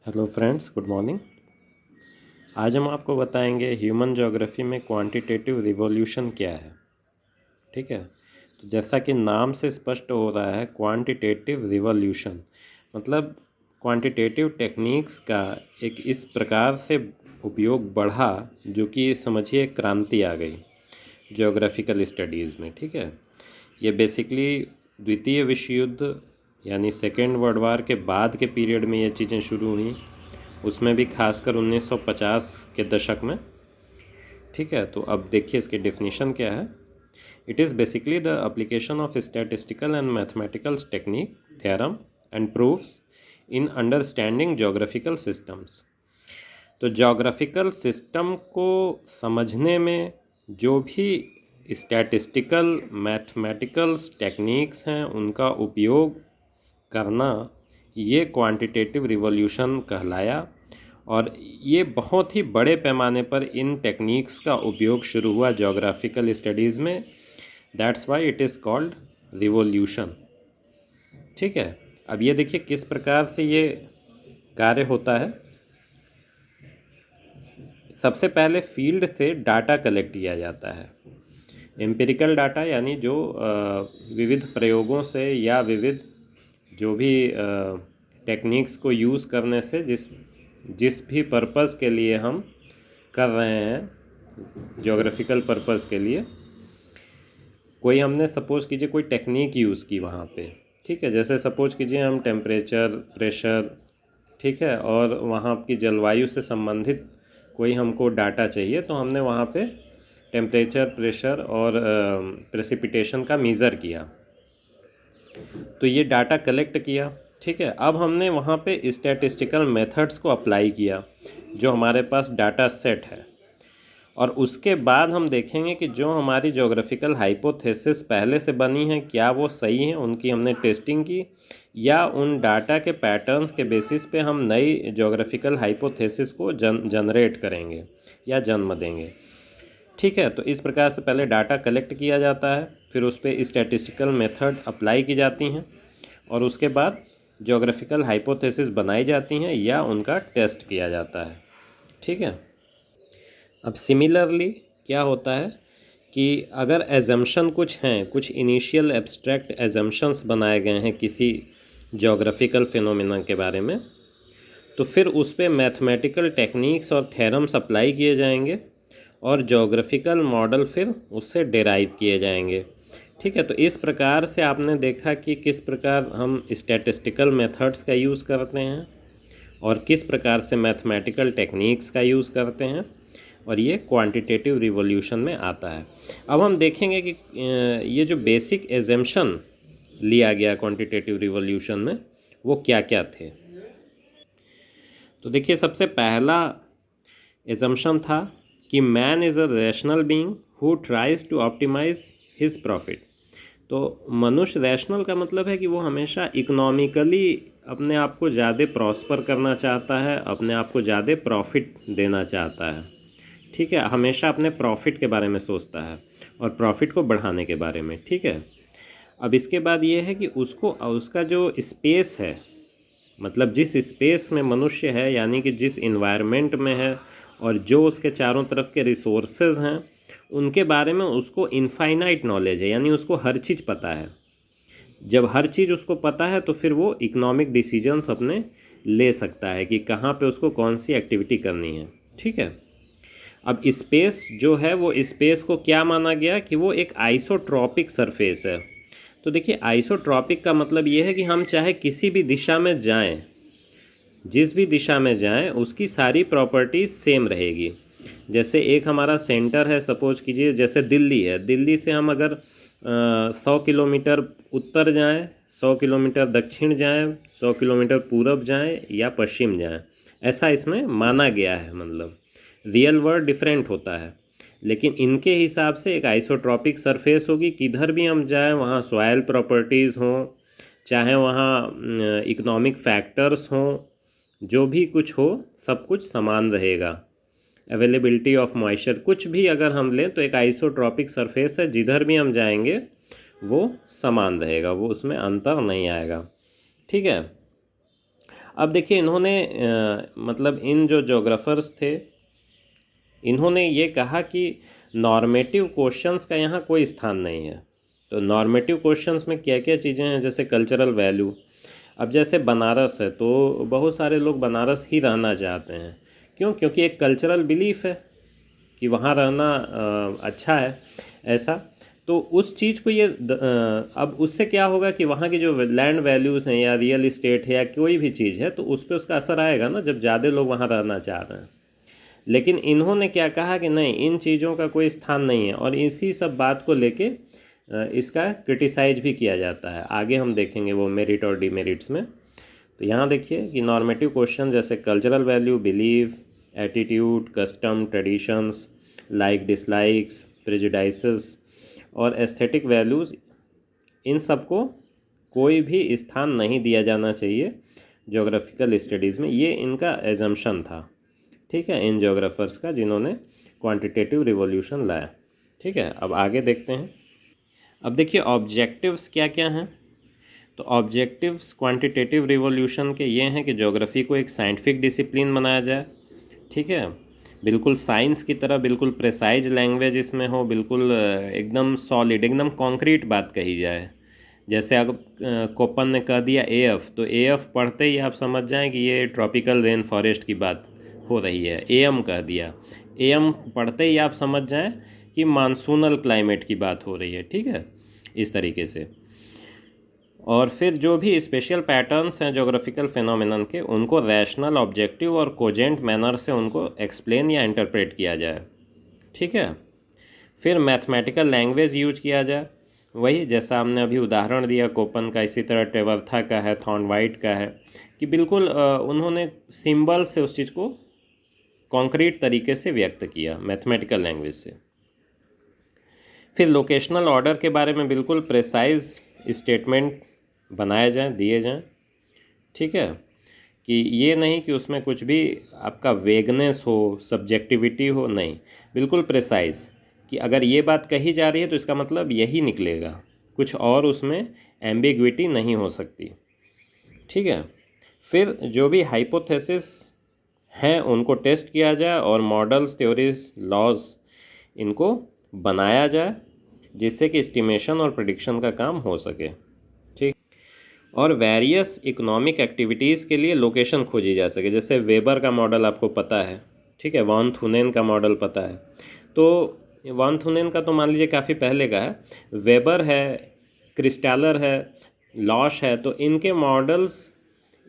Hello friends, good morning. आज हम आपको बताएंगे ह्यूमन ज्योग्राफी में क्वांटिटेटिव रिवॉल्यूशन क्या है। ठीक है, तो जैसा कि नाम से स्पष्ट हो रहा है, क्वांटिटेटिव रिवॉल्यूशन मतलब क्वांटिटेटिव टेक्निक्स का एक इस प्रकार से उपयोग बढ़ा जो कि समझिए क्रांति आ गई ज्योग्राफिकल स्टडीज़ में। ठीक है, ये बेसिकली द्वितीय विश्व युद्ध यानी सेकेंड वर्ल्ड वार के बाद के पीरियड में ये चीज़ें शुरू हुई, उसमें भी खासकर 1950 के दशक में। ठीक है, तो अब देखिए इसकी डेफिनेशन क्या है। It is basically the application of statistical and mathematical technique, theorem and proofs in understanding geographical systems. तो जोग्राफिकल सिस्टम को समझने में जो भी स्टैटिस्टिकल मैथमेटिकल टेक्निक्स हैं उनका उपयोग करना, ये क्वांटिटेटिव रिवॉल्यूशन कहलाया। और ये बहुत ही बड़े पैमाने पर इन टेक्निक्स का उपयोग शुरू हुआ जोग्राफिकल स्टडीज़ में। That's why it is called revolution. ठीक है, अब ये देखिए किस प्रकार से ये कार्य होता है। सबसे पहले फील्ड से डाटा कलेक्ट किया जाता है, एम्पिरिकल डाटा, यानी जो विविध प्रयोगों से या विविध जो भी टेक्निक्स को यूज़ करने से जिस जिस भी पर्पज़ के लिए हम कर रहे हैं, ज्योग्राफिकल पर्पज़ के लिए, कोई हमने सपोज़ कीजिए कोई टेक्निक यूज़ की वहाँ पे। ठीक है, जैसे सपोज़ कीजिए हम टेम्परेचर, प्रेशर, ठीक है, और वहाँ की जलवायु से संबंधित कोई हमको डाटा चाहिए, तो हमने वहाँ पे टेम्परेचर, प्रेशर और प्रेसिपिटेशन का मेज़र किया, तो ये डाटा कलेक्ट किया। ठीक है, अब हमने वहाँ पे स्टैटिस्टिकल मेथड्स को अप्लाई किया जो हमारे पास डाटा सेट है, और उसके बाद हम देखेंगे कि जो हमारी ज्योग्राफिकल हाइपोथेसिस पहले से बनी है क्या वो सही है, उनकी हमने टेस्टिंग की, या उन डाटा के पैटर्न्स के बेसिस पे हम नई ज्योग्राफिकल हाइपोथेसिस को जनरेट करेंगे या जन्म देंगे। ठीक है, तो इस प्रकार से पहले डाटा कलेक्ट किया जाता है, फिर उस पर स्टैटिस्टिकल मेथड अप्लाई की जाती हैं, और उसके बाद ज्योग्राफिकल हाइपोथेसिस बनाई जाती हैं या उनका टेस्ट किया जाता है। ठीक है, अब सिमिलरली क्या होता है कि अगर एजम्पशन कुछ हैं, कुछ इनिशियल एब्स्ट्रैक्ट एजम्पशंस बनाए गए हैं किसी ज्योग्राफिकल फिनोमेना के बारे में, तो फिर उस पर मैथमेटिकल टेक्निक्स और थ्योरम्स अप्लाई किए जाएंगे और ज्योग्राफिकल मॉडल फिर उससे डेराइव किए जाएंगे। ठीक है, तो इस प्रकार से आपने देखा कि किस प्रकार हम स्टैटिस्टिकल मेथड्स का यूज़ करते हैं और किस प्रकार से मैथमेटिकल टेक्निक्स का यूज़ करते हैं, और ये क्वांटिटेटिव रिवॉल्यूशन में आता है। अब हम देखेंगे कि ये जो बेसिक एजम्पशन लिया गया क्वांटिटेटिव रिवॉल्यूशन में वो क्या क्या थे। तो देखिए, सबसे पहला एजम्पशन था कि man is a rational being who tries to optimise his profit. तो मनुष्य, रैशनल का मतलब है कि वो हमेशा इकोनॉमिकली अपने आप को ज़्यादा प्रॉस्पर करना चाहता है, अपने आप को ज़्यादा प्रॉफिट देना चाहता है। ठीक है, हमेशा अपने प्रॉफिट के बारे में सोचता है और प्रॉफिट को बढ़ाने के बारे में। ठीक है, अब इसके बाद ये है कि उसको उसका जो स्पेस है, मतलब जिस स्पेस में मनुष्य है, यानी कि जिस इन्वायरमेंट में है और जो उसके चारों तरफ के रिसोर्सेज हैं उनके बारे में उसको इनफाइनाइट नॉलेज है, यानी उसको हर चीज़ पता है। जब हर चीज़ उसको पता है तो फिर वो इकोनॉमिक डिसीजंस अपने ले सकता है कि कहाँ पे उसको कौन सी एक्टिविटी करनी है। ठीक है, अब स्पेस जो है वो स्पेस को क्या माना गया कि वो एक आइसोट्रॉपिक सरफेस है। तो देखिए, आइसोट्रॉपिक का मतलब ये है कि हम चाहे किसी भी दिशा में जाएं, जिस भी दिशा में जाएं उसकी सारी प्रॉपर्टीज़ सेम रहेगी। जैसे एक हमारा सेंटर है, सपोज कीजिए जैसे दिल्ली है, दिल्ली से हम अगर 100 किलोमीटर उत्तर जाएं, 100 किलोमीटर दक्षिण जाएं, 100 किलोमीटर पूरब जाएं या पश्चिम जाएं, ऐसा इसमें माना गया है। मतलब रियल वर्ल्ड डिफरेंट होता है, लेकिन इनके हिसाब से एक आइसोट्रॉपिक सरफेस होगी, किधर भी हम जाएं वहाँ सॉयल प्रॉपर्टीज़ हों, चाहे वहाँ इकोनॉमिक फैक्टर्स हों, जो भी कुछ हो सब कुछ समान रहेगा। अवेलेबिलिटी ऑफ मॉइस्चर, कुछ भी अगर हम लें तो एक आइसोट्रॉपिक सरफेस है, जिधर भी हम जाएंगे वो समान रहेगा, वो उसमें अंतर नहीं आएगा। ठीक है, अब देखिए इन्होंने मतलब इन जो जोग्राफर्स थे इन्होंने ये कहा कि नॉर्मेटिव क्वेश्चंस का यहाँ कोई स्थान नहीं है। तो नॉर्मेटिव क्वेश्चंस में क्या क्या चीज़ें हैं, जैसे कल्चरल वैल्यू। अब जैसे बनारस है तो बहुत सारे लोग बनारस ही रहना चाहते हैं। क्यों? क्योंकि एक कल्चरल बिलीफ है कि वहाँ रहना अच्छा है ऐसा। तो उस चीज़ को ये अब उससे क्या होगा कि वहाँ की जो लैंड वैल्यूज़ हैं या रियल इस्टेट है या कोई भी चीज़ है तो उस पर उसका असर आएगा ना, जब ज़्यादा लोग वहाँ रहना चाह रहे हैं। लेकिन इन्होंने क्या कहा कि नहीं, इन चीज़ों का कोई स्थान नहीं है, और इसी सब बात को लेके इसका क्रिटिसाइज भी किया जाता है। आगे हम देखेंगे वो मेरिट और डिमेरिट्स में। तो यहाँ देखिए कि नॉर्मेटिव क्वेश्चन जैसे cultural value, belief, attitude, custom, traditions, like dislikes, prejudices और एस्थेटिक वैल्यूज़, इन सब को कोई भी स्थान नहीं दिया जाना चाहिए ज्योग्राफिकल स्टडीज़ में। ये इनका एजम्पशन था, ठीक है, इन ज्योग्राफर्स का जिन्होंने क्वांटिटेटिव रिवॉल्यूशन लाया। ठीक है, अब आगे देखते हैं। अब देखिए ऑब्जेक्टिव्स क्या क्या हैं। तो ऑब्जेक्टिव्स क्वांटिटेटिव रिवॉल्यूशन के ये हैं कि ज्योग्राफी को एक साइंटिफिक डिसिप्लिन बनाया जाए, ठीक है, बिल्कुल साइंस की तरह, बिल्कुल प्रेसाइज लैंग्वेज इसमें हो, बिल्कुल एकदम सॉलिड, एकदम कॉन्क्रीट बात कही जाए। जैसे अगर कोपन ने कह दिया AF, तो AF पढ़ते ही आप समझ जाएं कि ये ट्रॉपिकल रेन फॉरेस्ट की बात हो रही है। AM कह दिया, AM पढ़ते ही आप समझ जाएं कि मानसूनल क्लाइमेट की बात हो रही है, ठीक है, इस तरीके से। और फिर जो भी स्पेशल पैटर्न्स हैं ज्योग्राफिकल फिनोमिनन के, उनको रैशनल, ऑब्जेक्टिव और कोजेंट मैनर से उनको एक्सप्लेन या इंटरप्रेट किया जाए, ठीक है। फिर मैथमेटिकल लैंग्वेज यूज किया जाए, वही जैसा हमने अभी उदाहरण दिया कोपन का, इसी तरह टेवरथा का है, थॉर्नवाइट का है, कि बिल्कुल उन्होंने सिंबल से उस चीज़ को कॉन्क्रीट तरीके से व्यक्त किया मैथमेटिकल लैंग्वेज से। फिर लोकेशनल ऑर्डर के बारे में बिल्कुल प्रेसाइज स्टेटमेंट बनाए जाएं, दिए जाएं, ठीक है, कि ये नहीं कि उसमें कुछ भी आपका वेगनेस हो, सब्जेक्टिविटी हो, नहीं, बिल्कुल प्रेसाइज कि अगर ये बात कही जा रही है तो इसका मतलब यही निकलेगा, कुछ और उसमें एम्बिग्विटी नहीं हो सकती, ठीक है। फिर जो भी हाइपोथेसिस हैं उनको टेस्ट किया जाए और मॉडल्स, थ्योरीज, लॉज इनको बनाया जाए, जिससे कि एस्टिमेशन और प्रेडिक्शन का काम हो सके, ठीक। और वेरियस इकोनॉमिक एक्टिविटीज़ के लिए लोकेशन खोजी जा सके। जैसे वेबर का मॉडल आपको पता है, ठीक है, वान थुनेन का मॉडल पता है। तो वान थुनेन का तो मान लीजिए काफ़ी पहले का है, वेबर है, क्रिस्टैलर है, लॉश है, तो इनके मॉडल्स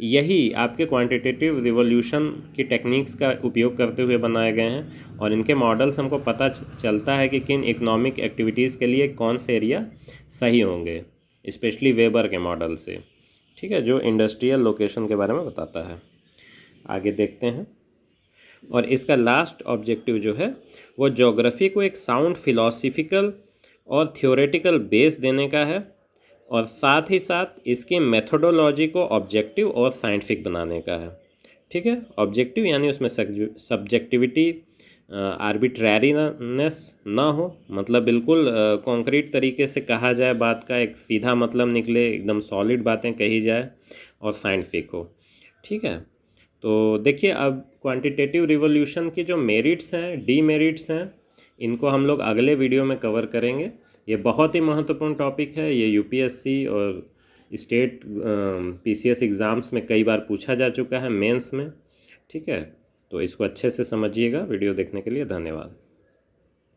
यही आपके क्वांटिटेटिव रिवॉल्यूशन की टेक्निक्स का उपयोग करते हुए बनाए गए हैं। और इनके मॉडल्स हमको पता चलता है कि किन इकोनॉमिक एक्टिविटीज़ के लिए कौन से एरिया सही होंगे, स्पेशली वेबर के मॉडल से, ठीक है, जो इंडस्ट्रियल लोकेशन के बारे में बताता है। आगे देखते हैं। और इसका लास्ट ऑब्जेक्टिव जो है वो ज्योग्राफी को एक साउंड फिलॉसफिकल और थियोरेटिकल बेस देने का है, और साथ ही साथ इसकी मेथोडोलॉजी को ऑब्जेक्टिव और साइंटिफिक बनाने का है, ठीक है। ऑब्जेक्टिव यानी उसमें सब्जेक्टिविटी, आर्बिट्रैरीनेस ना हो, मतलब बिल्कुल कॉन्क्रीट तरीके से कहा जाए बात का, एक सीधा मतलब निकले, एकदम सॉलिड बातें कही जाए, और साइंटिफिक हो, ठीक है। तो देखिए अब क्वांटिटेटिव रिवॉल्यूशन की जो मेरिट्स हैं, डीमेरिट्स हैं, इनको हम लोग अगले वीडियो में कवर करेंगे। ये बहुत ही महत्वपूर्ण टॉपिक है, ये UPSC और स्टेट PCS एग्ज़ाम्स में कई बार पूछा जा चुका है, मेंस में, ठीक है। तो इसको अच्छे से समझिएगा। वीडियो देखने के लिए धन्यवाद।